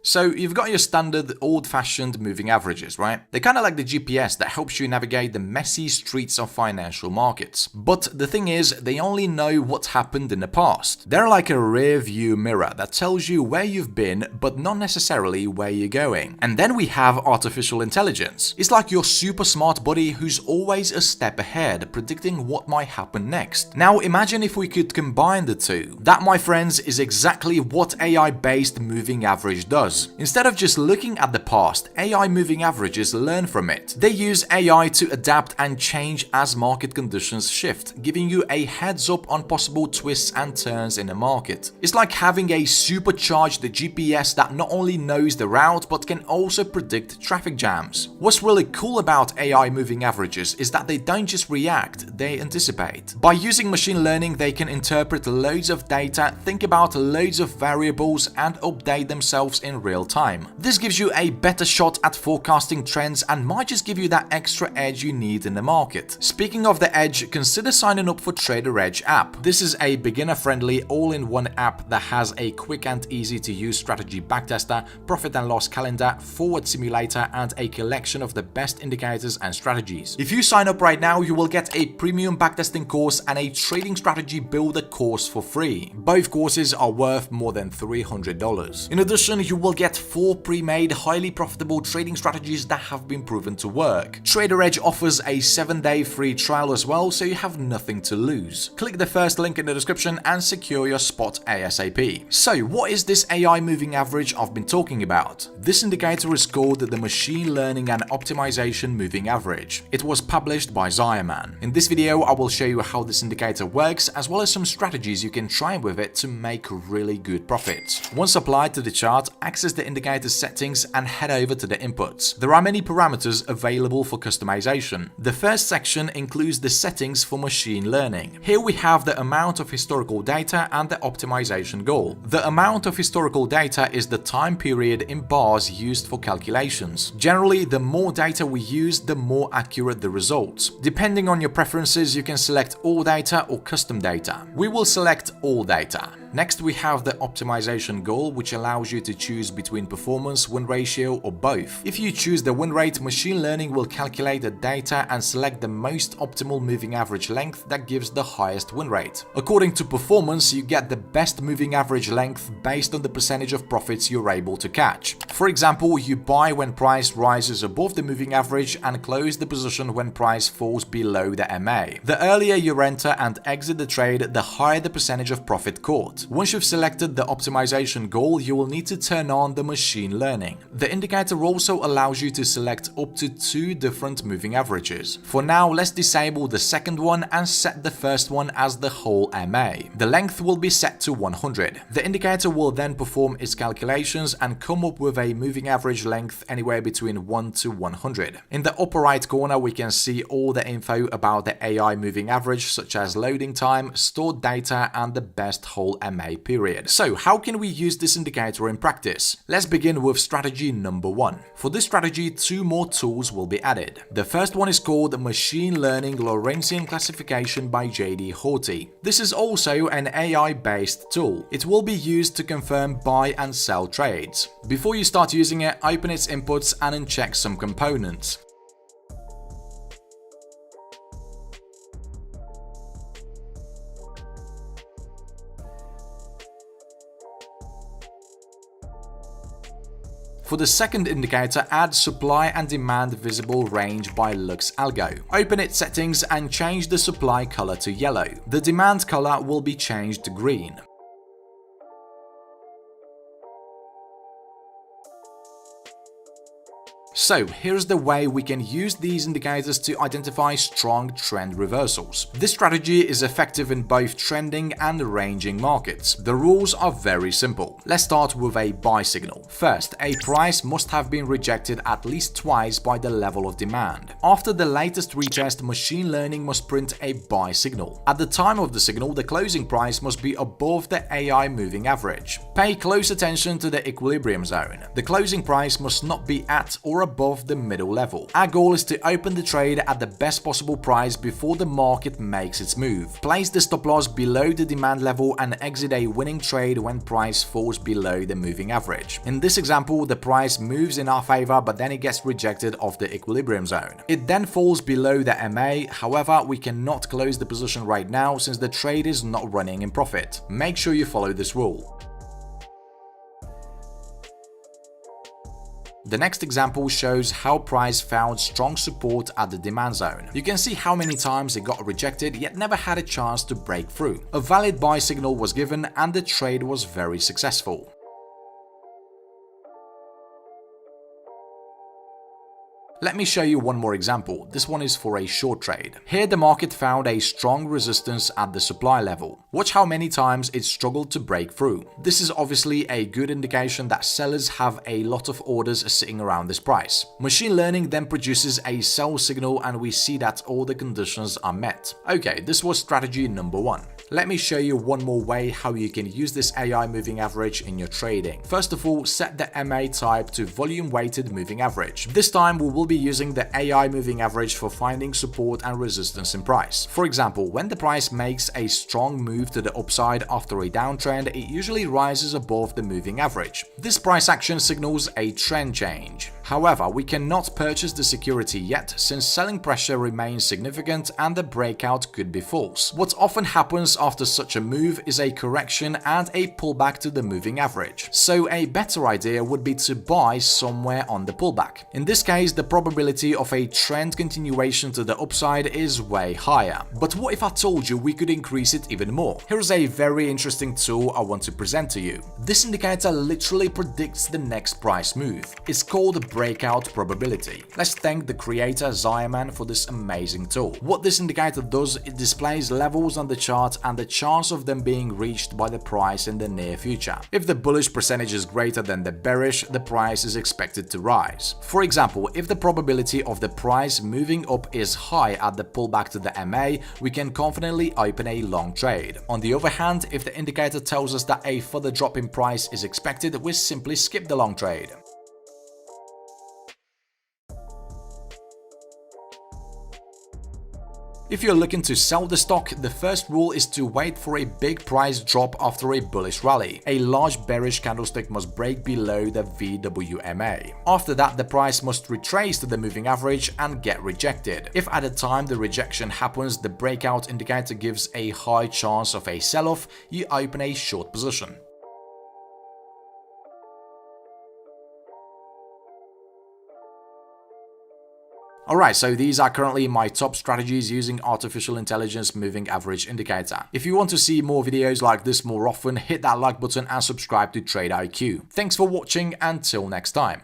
So you've got your standard old-fashioned moving averages, right? They're kind of like the GPS that helps you navigate the messy streets of financial markets. But the thing is, they only know what's happened in the past. They're like a rear view mirror that tells you where you've been, but not necessarily where you're going. And then we have artificial intelligence. It's like your super smart buddy who's always a step ahead, predicting what might happen next. Now imagine if we could combine the two. That, my friends, is exactly what AI-based moving average does. Instead of just looking at the past, AI moving averages learn from it. They use AI to adapt and change as market conditions shift, giving you a heads up on possible twists and turns in the market. It's like having a supercharged GPS that not only knows the route but can also predict traffic jams. What's really cool about AI moving averages is that they don't just react, they anticipate. By using machine learning, they can interpret loads of data, think about loads of variables, and update themselves in real time. This gives you a better shot at forecasting trends and might just give you that extra edge you need in the market. Speaking of the edge, consider signing up for Trader Edge app. This is a beginner-friendly, all-in-one app that has a quick and easy-to-use strategy backtester, profit and loss calendar, forward simulator, and a collection of the best indicators and strategies. If you sign up right now, you will get a premium backtesting course and a trading strategy builder course for free. Both courses are worth more than $300. In addition, you will get 4 pre-made, highly profitable trading strategies that have been proven to work. Trader Edge offers a 7-day free trial as well, so you have nothing to lose. Click the first link in the description and secure your spot ASAP. So, what is this AI moving average I've been talking about? This indicator is called the Machine Learning and Optimization Moving Average. It was published by Ziaman. In this video, I will show you how this indicator works, as well as some strategies you can try with it to make really good profits. Once applied to the chart, access the indicator's settings and head over to the inputs. There are many parameters available for customization. The first section includes the settings for machine learning. Here we have the amount of historical data and the optimization goal. The amount of historical data is the time period in bars used for calculations. Generally, the more data we use, the more accurate the results. Depending on your preferences, you can select all data or custom data. We will select all data. Next, we have the optimization goal, which allows you to choose between performance, win ratio, or both. If you choose the win rate, machine learning will calculate the data and select the most optimal moving average length that gives the highest win rate. According to performance, you get the best moving average length based on the percentage of profits you're able to catch. For example, you buy when price rises above the moving average and close the position when price falls below the MA. The earlier you enter and exit the trade, the higher the percentage of profit caught. Once you've selected the optimization goal, you will need to turn on the machine learning. The indicator also allows you to select up to 2 different moving averages. For now, let's disable the second one and set the first one as the whole MA. The length will be set to 100. The indicator will then perform its calculations and come up with a moving average length anywhere between 1 to 100. In the upper right corner, we can see all the info about the AI moving average, such as loading time, stored data, and the best whole MA period. So, how can we use this indicator in practice? Let's begin with strategy number 1. For this strategy, 2 more tools will be added. The first one is called Machine Learning Lorentzian Classification by JD Horty. This is also an AI-based tool. It will be used to confirm buy and sell trades. Before you start using it, open its inputs and uncheck some components. For the second indicator, add Supply and Demand Visible Range by LuxAlgo. Open its settings and change the supply color to yellow. The demand color will be changed to green. So here's the way we can use these indicators to identify strong trend reversals. This strategy is effective in both trending and ranging markets. The rules are very simple. Let's start with a buy signal. First, a price must have been rejected at least twice by the level of demand. After the latest retest, machine learning must print a buy signal. At the time of the signal, the closing price must be above the AI moving average. Pay close attention to the equilibrium zone. The closing price must not be at or above the middle level. Our goal is to open the trade at the best possible price before the market makes its move. Place the stop loss below the demand level and exit a winning trade when price falls below the moving average. In this example, the price moves in our favor, but then it gets rejected off the equilibrium zone. It then falls below the MA, however, we cannot close the position right now since the trade is not running in profit. Make sure you follow this rule. The next example shows how price found strong support at the demand zone. You can see how many times it got rejected yet never had a chance to break through. A valid buy signal was given and the trade was very successful. Let me show you one more example. This one is for a short trade. Here the market found a strong resistance at the supply level. Watch how many times it struggled to break through. This is obviously a good indication that sellers have a lot of orders sitting around this price. Machine learning then produces a sell signal and we see that all the conditions are met. Okay, this was strategy number 1. Let me show you one more way how you can use this AI moving average in your trading. First of all, set the MA type to volume weighted moving average. This time we will be using the AI moving average for finding support and resistance in price. For example, when the price makes a strong move to the upside after a downtrend, it usually rises above the moving average. This price action signals a trend change. However, we cannot purchase the security yet since selling pressure remains significant and the breakout could be false. What often happens after such a move is a correction and a pullback to the moving average. So a better idea would be to buy somewhere on the pullback. In this case, the probability of a trend continuation to the upside is way higher. But what if I told you we could increase it even more? Here's a very interesting tool I want to present to you. This indicator literally predicts the next price move. It's called breakout probability. Let's thank the creator Xiaoman for this amazing tool. What this indicator does, it displays levels on the chart and the chance of them being reached by the price in the near future. If the bullish percentage is greater than the bearish, the price is expected to rise. For example, if the probability of the price moving up is high at the pullback to the MA, we can confidently open a long trade. On the other hand, if the indicator tells us that a further drop in price is expected, we simply skip the long trade. If you're looking to sell the stock, the first rule is to wait for a big price drop after a bullish rally. A large bearish candlestick must break below the VWMA. After that, the price must retrace to the moving average and get rejected. If at the time the rejection happens, the breakout indicator gives a high chance of a sell-off, you open a short position. Alright, so these are currently my top strategies using artificial intelligence moving average indicator. If you want to see more videos like this more often, hit that like button and subscribe to Trade IQ. Thanks for watching, until next time.